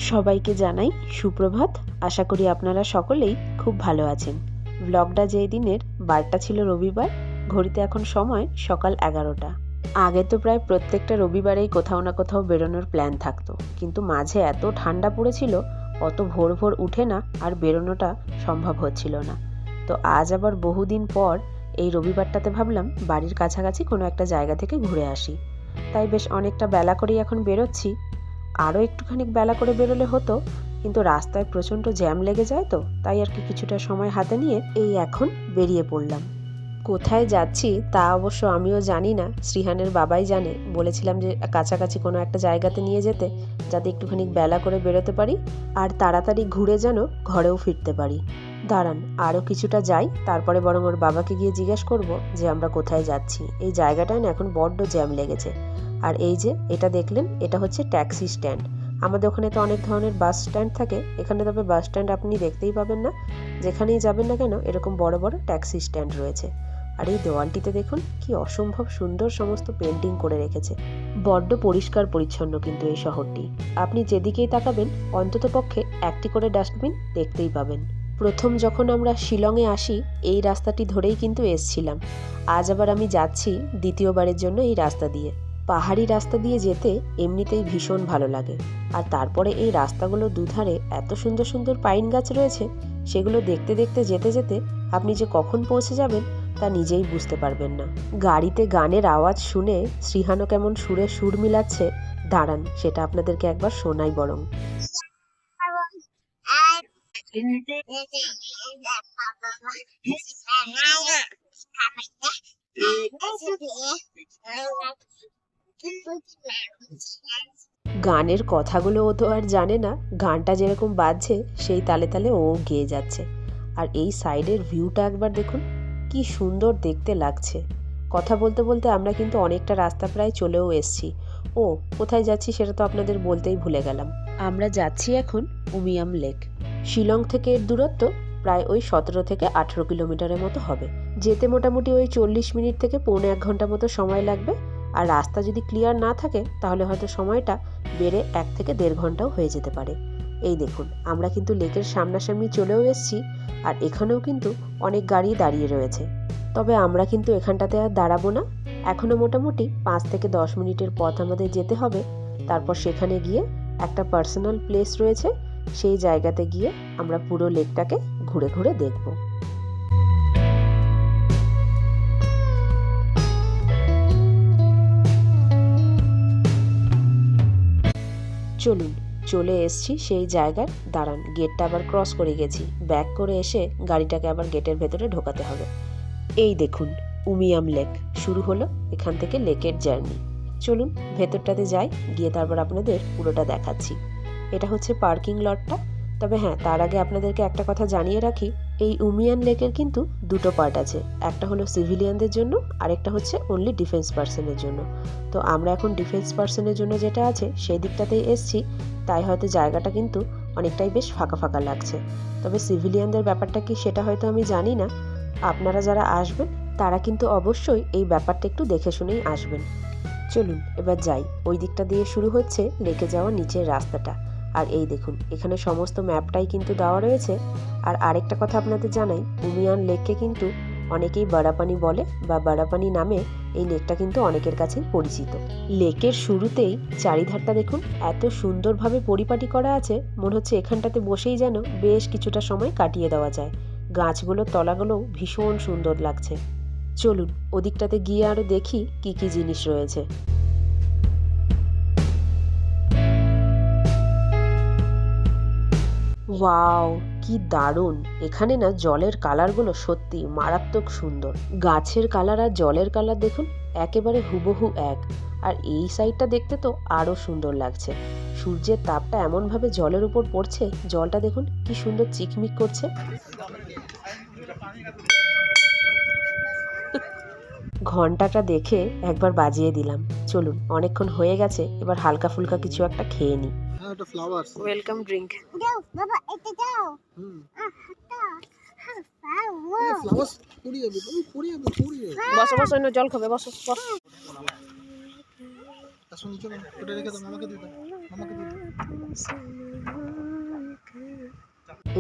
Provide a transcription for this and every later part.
সবাইকে জানাই সুপ্রভাত। আশা করি আপনারা সকলেই খুব ভালো আছেন। ব্লগটা যেই দিনের বারটা ছিল রবিবার, ঘড়িতে এখন সময় সকাল 11টা। আগে তো প্রায় প্রত্যেকটা রবিবারেই কোথাও না কোথাও বেরোনোর প্ল্যান থাকতো, কিন্তু মাঝে এত ঠান্ডা পড়েছিল অত ভোর ভোর উঠে না আর বেরোনোটা সম্ভব হচ্ছিল না। তো আজ আবার বহুদিন পর এই রবিবারটাতে ভাবলাম বাড়ির কাছাকাছি কোনো একটা জায়গা থেকে ঘুরে আসি। তাই বেশ অনেকটা বেলা করেই এখন বেরোচ্ছি। আরও একটুখানি বেলা করে বেরোলে হতো, কিন্তু রাস্তায় প্রচণ্ড জ্যাম লেগে যায়, তো তাই আর কি কিছুটা সময় হাতে নিয়ে এই এখন বেরিয়ে পড়লাম। কোথায় যাচ্ছি তা অবশ্য আমিও জানি না, শ্রীহানের বাবাই জানে। বলেছিলাম যে কাছাকাছি কোনো একটা জায়গাতে নিয়ে যেতে, যাতে একটুখানি বেলা করে বেরোতে পারি আর তাড়াতাড়ি ঘুরে যেন ঘরেও ফিরতে পারি। দাঁড়ান, আরও কিছুটা যাই, তারপরে বরং ওর বাবাকে গিয়ে জিজ্ঞেস করব যে আমরা কোথায় যাচ্ছি। এই জায়গাটায় না এখন বড্ড জ্যাম লেগেছে। আর এই যে এটা দেখলেন, এটা হচ্ছে ট্যাক্সি স্ট্যান্ড। আমাদের ওখানে তো অনেক ধরনের বাস স্ট্যান্ড থাকে, এখানে তবে বাস স্ট্যান্ড আপনি দেখতেই পাবেন না। যেখানেই যাবেন না কেন এরকম বড় বড় ট্যাক্সি স্ট্যান্ড রয়েছে। আর এই দেওয়ালটিতে দেখুন কি অসম্ভব সুন্দর সমস্ত পেন্টিং করে রেখেছে। বড্ড পরিষ্কার পরিচ্ছন্ন কিন্তু এই শহরটি। আপনি যেদিকেই তাকাবেন অন্ততপক্ষে একটি করে ডাস্টবিন দেখতেই পাবেন। প্রথম যখন আমরা শিলংয়ে আসি এই রাস্তাটি ধরেই কিন্তু এসছিলাম। আজ আবার আমি যাচ্ছি দ্বিতীয়বারের জন্য এই রাস্তা দিয়ে। পাহাড়ি রাস্তা দিয়ে যেতে এমনিতেই ভীষণ ভালো লাগে। আর তারপরে এই রাস্তাগুলোর দুধারে এত সুন্দর সুন্দর পাইন গাছ রয়েছে, সেগুলো দেখতে দেখতে যেতে যেতে আপনি যে কখন পৌঁছে যাবেন তা নিজেই বুঝতে পারবেন না। গাড়িতে গানের আওয়াজ শুনে শ্রীহানও কেমন সুরে সুর মিলাচ্ছে। দাঁড়ান, সেটা আপনাদেরকে একবার শোনাই বরং। গানের কথাগুলো ও তো আর জানে না, গানটা যেরকম বাজছে সেই তালে তালে ও গেয়ে যাচ্ছে। আর এই সাইডের ভিউটা একবার দেখুন, কি সুন্দর দেখতে লাগছে। কথা বলতে বলতে আমরা কিন্তু অনেকটা রাস্তা প্রায় চলেও এসেছি। ও কোথায় যাচ্ছি সেটা তো আপনাদের বলতেই ভুলে গেলাম। আমরা যাচ্ছি এখন উমিয়াম লেক। শিলং থেকে এর দূরত্ব প্রায় ওই 17 থেকে 18 কিলোমিটারের মতো হবে। যেতে মোটামুটি ওই 40 মিনিট থেকে পৌনে 1 ঘন্টা মতো সময় লাগবে। আর রাস্তা যদি ক্লিয়ার না থাকে তাহলে হয়তো সময়টা বেড়ে 1 থেকে 1.5 ঘন্টাও হয়ে যেতে পারে। এই দেখুন, আমরা কিন্তু লেকের সামনাসামনি চলেও এসেছি। আর এখানেও কিন্তু অনেক গাড়ি দাঁড়িয়ে রয়েছে। তবে আমরা কিন্তু এখানটাতে আর দাঁড়াবো না। এখনও মোটামুটি 5 থেকে 10 মিনিটের পথ আমাদের যেতে হবে। তারপর সেখানে গিয়ে একটা পার্সোনাল প্লেস রয়েছে, সেই জায়গাতে গিয়ে আমরা পুরো লেকটাকে ঘুরে ঘুরে দেখব। চলুন, চলে এসছি সেই জায়গার। দাঁড়ান, গেটটা আবার ক্রস করে গেছি। ব্যাক করে এসে গাড়িটাকে আবার গেটের ভেতরে ঢোকাতে হবে। এই দেখুন, উমিয়াম লেক শুরু হলো এখান থেকে লেকের জার্নি। চলুন ভেতরটাতে যাই, গিয়ে তারপর আপনাদের পুরোটা দেখাচ্ছি। এটা হচ্ছে পার্কিং লটটা। তবে হ্যাঁ, তার আগে আপনাদেরকে একটা কথা জানিয়ে রাখি, এই উমিয়াম লেকের কিন্তু দুটো পার্ট আছে। একটা হলো সিভিলিয়ানদের জন্য, আরেকটা হচ্ছে অনলি ডিফেন্স পার্সনের জন্য। তো আমরা এখন ডিফেন্স পার্সনের জন্য যেটা আছে সেই দিকটাতেই এসছি, তাই হয়তো জায়গাটা কিন্তু অনেকটাই বেশ ফাঁকা ফাঁকা লাগছে। তবে সিভিলিয়ানদের ব্যাপারটা কি সেটা হয়তো আমি জানি না। আপনারা যারা আসবেন তারা কিন্তু অবশ্যই এই ব্যাপারটা একটু দেখে শুনেই আসবেন। চলুন এবার যাই। ওই দিকটা দিয়ে শুরু হচ্ছে লেকে যাওয়া নিচের রাস্তাটা। আর এই দেখুন, এখানে সমস্ত ম্যাপটাই কিন্তু দেওয়া রয়েছে। আর আরেকটা কথা আপনাদের জানাই, উমিয়াম লেককে কিন্তু অনেকেই বারাপানি বলে, বা বারাপানি নামে এই লেকটা কিন্তু অনেকের কাছেই পরিচিত। লেকের শুরুতেই চারিধারটা দেখুন এত সুন্দরভাবে পরিপাটি করা আছে, মনে হচ্ছে এখানটাতে বসেই যেন বেশ কিছুটা সময় কাটিয়ে দেওয়া যায়। গাছগুলোর তলাগুলোও ভীষণ সুন্দর লাগছে। চলুন ওদিকটাতে গিয়ে আরো দেখি কি কি জিনিস রয়েছে। ওয়াও, কি দারুণ! এখানে না জলের কালারগুলো সত্যি মারাত্মক সুন্দর। গাছের কালার আর জলের কালার দেখুন একেবারে হুবহু এক। আর এই সাইডটা দেখতে তো আরো সুন্দর লাগছে। সূর্যের তাপটা এমনভাবে জলের উপর পড়ছে, জলটা দেখুন কি সুন্দর চিকমিক করছে। ঘন্টাটা দেখে একবার বাজিয়ে দিলাম। চলুন, অনেকক্ষণ হয়ে গেছে, এবার হালকা ফুলকা কিছু একটা খেয়ে নিই। Welcome drink. বসো বসো, জল খাবে, বসো বসো।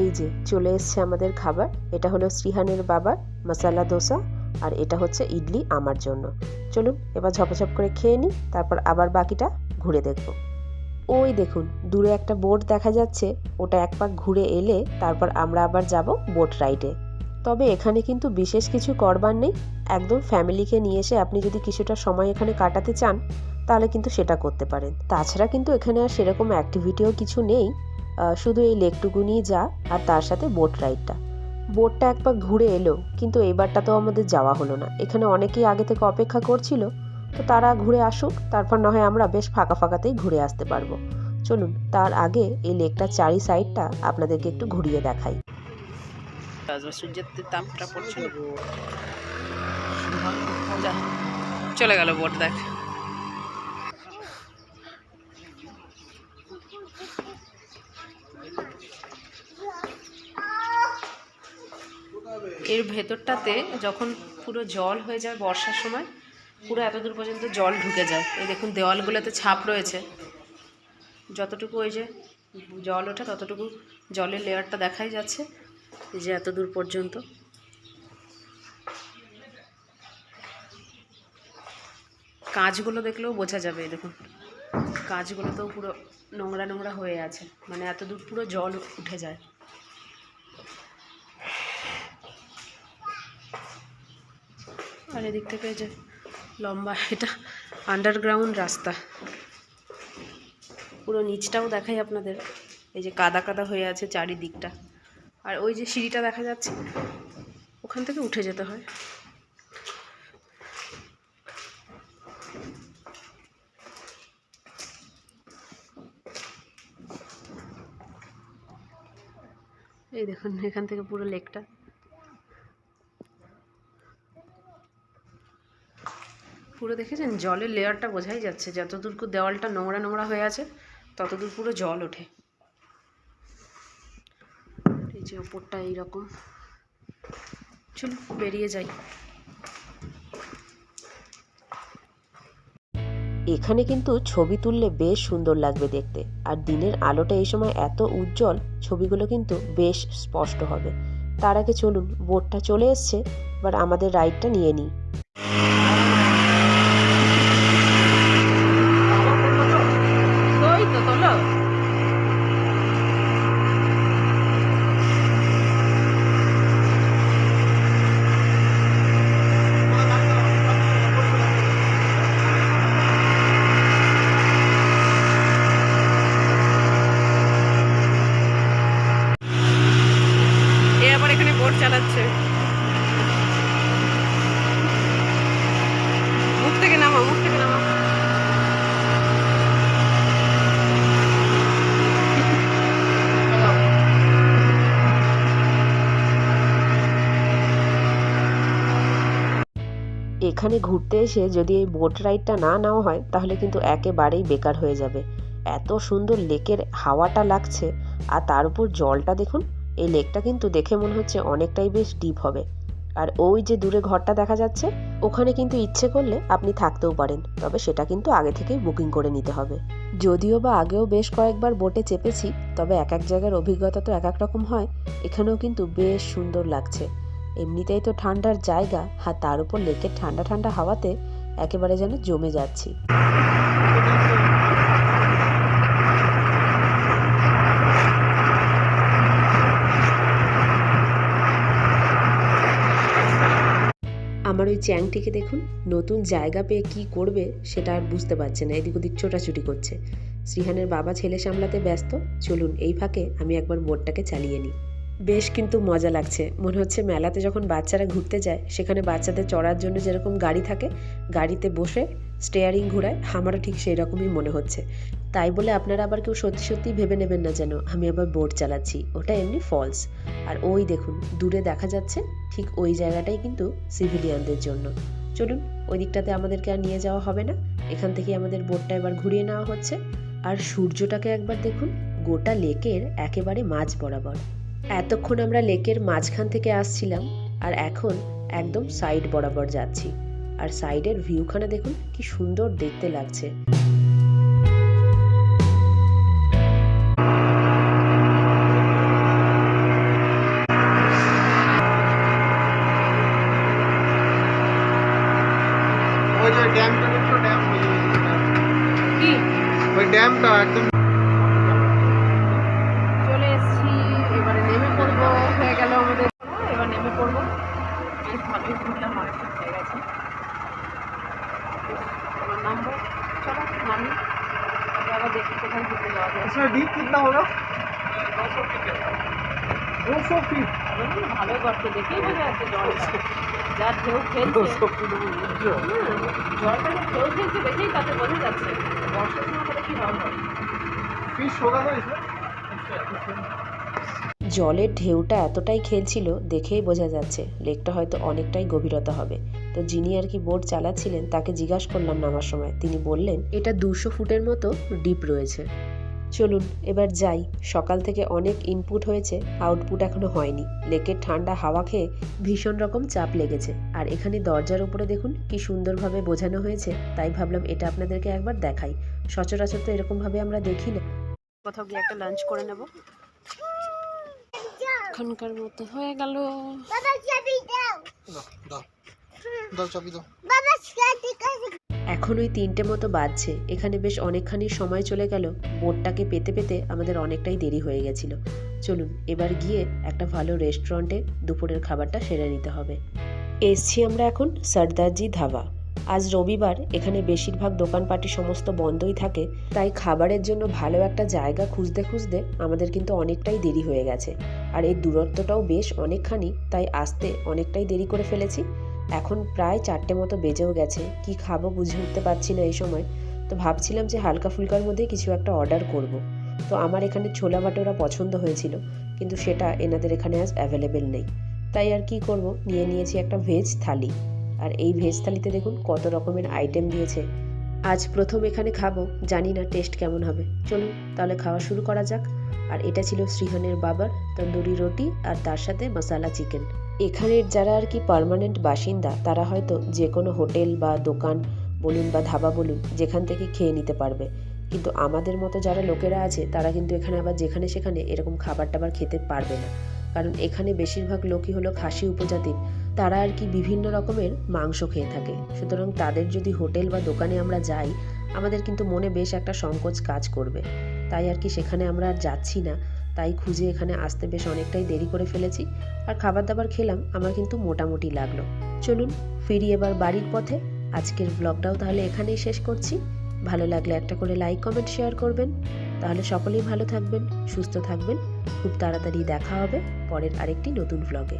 এই যে চলে এসছে আমাদের খাবার। এটা হলো শ্রীহানের বাবার মশালা দোসা, আর এটা হচ্ছে ইডলি আমার জন্য। চলুন এবার ঝপাঝপ করে খেয়ে নিই, তারপর আবার বাকিটা ঘুরে দেখব। ওই দেখুন দূরে একটা বোট দেখা যাচ্ছে, ওটা এক পাক ঘুরে এলে তারপর আমরা আবার যাব বোট রাইডে। তবে এখানে কিন্তু বিশেষ কিছু করবার নেই, একদম ফ্যামিলিকে নিয়ে এসে আপনি যদি কিছুটা সময় এখানে কাটাতে চান তাহলে কিন্তু সেটা করতে পারেন। তাছাড়া কিন্তু এখানে আর সেরকম অ্যাক্টিভিটিও কিছু নেই, শুধু এই লেকটুকুনিই যা, আর তার সাথে বোট রাইডটা। বোটটা এক পাক ঘুরে এলো, কিন্তু এইবারটা তো আমাদের যাওয়া হলো না। এখানে অনেকেই আগে থেকে অপেক্ষা করছিল, তো তারা ঘুরে আসুক, তারপর না হয় আমরা বেশ ফাঁকা ফাঁকাতেই ঘুরে আসতে পারবো। চলুন তার আগে এই লেকটার চারি সাইডটা আপনাদেরকে একটু ঘুরিয়ে দেখাই। সূর্যের তাপটা পড়ছে, চলে গেল বোট। দেখ এর ভেতরটাতে যখন পুরো জল হয়ে যায় বর্ষার সময়, পুরো এত দূর পর্যন্ত জল ঢুকে যায়। এই দেখুন দেওয়ালগুলোতে ছাপ রয়েছে, যতটুকু ওই যে জল ওঠে ততটুকু জলের লেয়ারটা দেখাই যাচ্ছে, এই যে এত দূর পর্যন্ত। কাঁচগুলো দেখলেও বোঝা যাবে, এই দেখুন কাঁচগুলোতেও পুরো নোংরা নোংরা হয়ে আছে, মানে এত দূর পুরো জল উঠে যায়। আর এদিক থেকে যে লম্বা, এটা আন্ডারগ্রাউন্ড রাস্তা। পুরো নিচটাও দেখাই আপনাদের, এই যে কাদা কাদা হয়ে আছে চারিদিকটা। আর ওই যে সিঁড়িটা দেখা যাচ্ছে, ওখান থেকে উঠে যেতে হয়। এই দেখুন এখান থেকে পুরো লেকটা। পুরো দেখেছেন জলের লেয়ারটা বোঝাই যাচ্ছে, যতদূর দেওয়ালটা নোংরা নোংরা হয়ে আছে ততদূর পুরো জল ওঠে। এই যে ওপরটা এইরকম। চলুন বেরিয়ে যাই। এখানে কিন্তু ছবি তুললে বেশ সুন্দর লাগবে দেখতে, আর দিনের আলোটা এই সময় এত উজ্জ্বল, ছবিগুলো কিন্তু বেশ স্পষ্ট হবে। তার আগে চলুন, বোটটা চলে এসছে, এবার আমাদের রাইডটা নিয়ে নিই। চালাচ্ছে, মুখ থেকে নামা, মুখ থেকে নামা। এখানে ঘুরতে এসে যদি এই বোট রাইডটা না নেওয়া হয় তাহলে কিন্তু একেবারেই বেকার হয়ে যাবে। এত সুন্দর লেকের হাওয়াটা লাগছে, আর তার উপর জলটা দেখুন। এই লেকটা কিন্তু দেখে মনে হচ্ছে অনেকটাই বেশ ডিপ হবে। আর ওই যে দূরে ঘরটা দেখা যাচ্ছে, ওখানে কিন্তু ইচ্ছে করলে আপনি থাকতেও পারেন, তবে সেটা কিন্তু আগে থেকেই বুকিং করে নিতে হবে। যদিও বা আগেও বেশ কয়েকবার বোটে চেপেছি, তবে এক এক জায়গার অভিজ্ঞতা তো এক এক রকম হয়। এখানেও কিন্তু বেশ সুন্দর লাগছে। এমনিতেই তো ঠান্ডার জায়গা, আর তার উপর লেকের ঠান্ডা ঠান্ডা হাওয়াতে একেবারে যেন জমে যাচ্ছি। আমার ওই চ্যাংটিকে দেখুন, নতুন জায়গা পেয়ে কি করবে সেটা আর বুঝতে পারছে না, এদিক ওদিক ছোটাছুটি করছে। শ্রীহানের বাবা ছেলে সামলাতে ব্যস্ত। চলুন এই ফাঁকে আমি একবার বোটটাকে চালিয়ে নিই। বেশ কিন্তু মজা লাগছে, মনে হচ্ছে মেলাতে যখন বাচ্চারা ঘুরতে যায় সেখানে বাচ্চাদের চড়ার জন্য যেরকম গাড়ি থাকে, গাড়িতে বসে স্টিয়ারিং ঘোরায়, আমারও ঠিক সেই রকমই মনে হচ্ছে। তাই বলে আপনারা আবার কেউ সত্যি সত্যি ভেবে নেবেন না যেন আমি আবার বোট চালাচ্ছি, ওটা এমনি ফলস। আর ওই দেখুন দূরে দেখা যাচ্ছে, ঠিক ওই জায়গাটাই কিন্তু সিভিলিয়ানদের জন্য। চলুন ওই দিকটাতে আমাদেরকে আর নিয়ে যাওয়া হবে না, এখান থেকে আমাদের বোটটা এবার ঘুরিয়ে নেওয়া হচ্ছে। আর সূর্যটাকে একবার দেখুন, গোটা লেকের একেবারে মাঝ বরাবর। এতক্ষণ আমরা লেকের মাঝখান থেকে আসছিলাম, আর এখন একদম সাইড বরাবর যাচ্ছি। আর সাইডের ভিউখানা দেখুন কি সুন্দর দেখতে লাগছে। জ্যামটা একদম। চলে এসেছি, এবারে নেমে পড়বো। হয়ে গেল আমাদের, এবার নেমে পড়বো। বেশ ভালোই ঘুরলাম, অনেকটা হয়ে গেছে। এবার নামবো, চলো নামি, আবার দেখি কোথায় ঘুরতে যাওয়া যায়। इसमें डीप कितना होगा? 200 फीट। ভালো গর্ত, দেখেই বোঝা যাচ্ছে জলটা যা ঢেউ খেলছে। 200 फीट ऊंचा। জলটা যে ঢেউ খেলছে দেখেই তাতে বোঝা যাচ্ছে। বর্ষার সময় তাহলে কি হবে। फिश होगा ना इसमें? জলের ঢেউটা এতটাই খেলছিল, দেখেই বোঝা যাচ্ছে লেকটা হয়তো অনেকটাই গভীরতা হবে। তো যিনি আর কি বোট চালাচ্ছিলেন তাকে জিজ্ঞাসা করলাম নামার সময়, তিনি বললেন এটা 200 ফুটের মতো ডিপ রয়েছে। চলুন এবার যাই। সকাল থেকে অনেক ইনপুট হয়েছে, আউটপুট এখনো হয়নি। লেকের ঠান্ডা হাওয়া খেয়ে ভীষণ রকম চাপ লেগেছে। আর এখানে দরজার উপরে দেখুন কি সুন্দরভাবে বোঝানো হয়েছে, তাই ভাবলাম এটা আপনাদেরকে একবার দেখাই। সচরাচর তো এরকমভাবে আমরা দেখি না। কোথাও গিয়ে একটা লাঞ্চ করে নেব। এখনকার মতো হয়ে গেল। দাও চাবি দাও। এখন ওই 3টে মতো বাজছে। এখানে বেশ অনেকখানি সময় চলে গেল। বোটটাকে পেতে পেতে আমাদের অনেকটাই দেরি হয়ে গেছিল। চলুন এবার গিয়ে একটা ভালো রেস্টুরেন্টে দুপুরের খাবারটা সেরে নিতে হবে। এসছি আমরা এখন সর্দারজি ধাবা। আজ রবিবার, এখানে বেশিরভাগ দোকানপাটি সমস্ত বন্ধই থাকে, তাই খাবারের জন্য ভালো একটা জায়গা খুঁজতে খুঁজতে আমাদের কিন্তু অনেকটাই দেরি হয়ে গেছে। আর এই দূরত্বটাও বেশ অনেকখানি, তাই আসতে অনেকটাই দেরি করে ফেলেছি। এখন প্রায় 4টে মতো বেজেও গেছে। কি খাবো বুঝে উঠতে পারছি না এই সময়। তো ভাবছিলাম যে হালকা ফুলকার মধ্যে কিছু একটা অর্ডার করব। তো আমার এখানে ছোলা ভাটোরা পছন্দ হয়েছিল, কিন্তু সেটা এনাদের এখানে আজ অ্যাভেলেবেল নেই। তাই আর কি করব, নিয়ে নিয়েছি একটা ভেজ থালি। আর এই ভেজ থালিতে দেখুন কত রকমের আইটেম দিয়েছে। আজ প্রথম এখানে খাবো, জানি না টেস্ট কেমন হবে। চলুন তাহলে খাওয়া শুরু করা যাক। আর এটা ছিল শ্রীহানের বাবার তন্দুরি রুটি আর তার সাথে মশালা চিকেন। এখানের যারা আর কি পার্মানেন্ট বাসিন্দা, তারা হয়তো যে কোনো হোটেল বা দোকান বলুন বা ধাবা বলুন, যেখান থেকে খেয়ে নিতে পারবে। কিন্তু আমাদের মতো যারা লোকেরা আছে, তারা কিন্তু এখানে আবার যেখানে সেখানে এরকম খাবার টাবার খেতে পারবে না। কারণ এখানে বেশিরভাগ লোকই হলো খাসি উপজাতির, তারা আর কি বিভিন্ন রকমের মাংস খেয়ে থাকে। সুতরাং তাদের যদি হোটেল বা দোকানে আমরা যাই, আমাদের কিন্তু মনে বেশ একটা সংকোচ কাজ করবে। তাই আর কি সেখানে আমরা আর যাচ্ছি না। তাই খুঁজে এখানে আসতে বেশ অনেকটাই দেরি করে ফেলেছি। আর খাবার দাবার খেলাম, আমার কিন্তু মোটামুটি লাগলো। চলুন ফিরি এবার বাড়ির পথে। আজকের ব্লগটাও তাহলে এখানেই শেষ করছি। ভালো লাগলে একটা করে লাইক কমেন্ট শেয়ার করবেন। তাহলে সকলেই ভালো থাকবেন, সুস্থ থাকবেন। খুব তাড়াতাড়ি দেখা হবে পরের আরেকটি নতুন ব্লগে।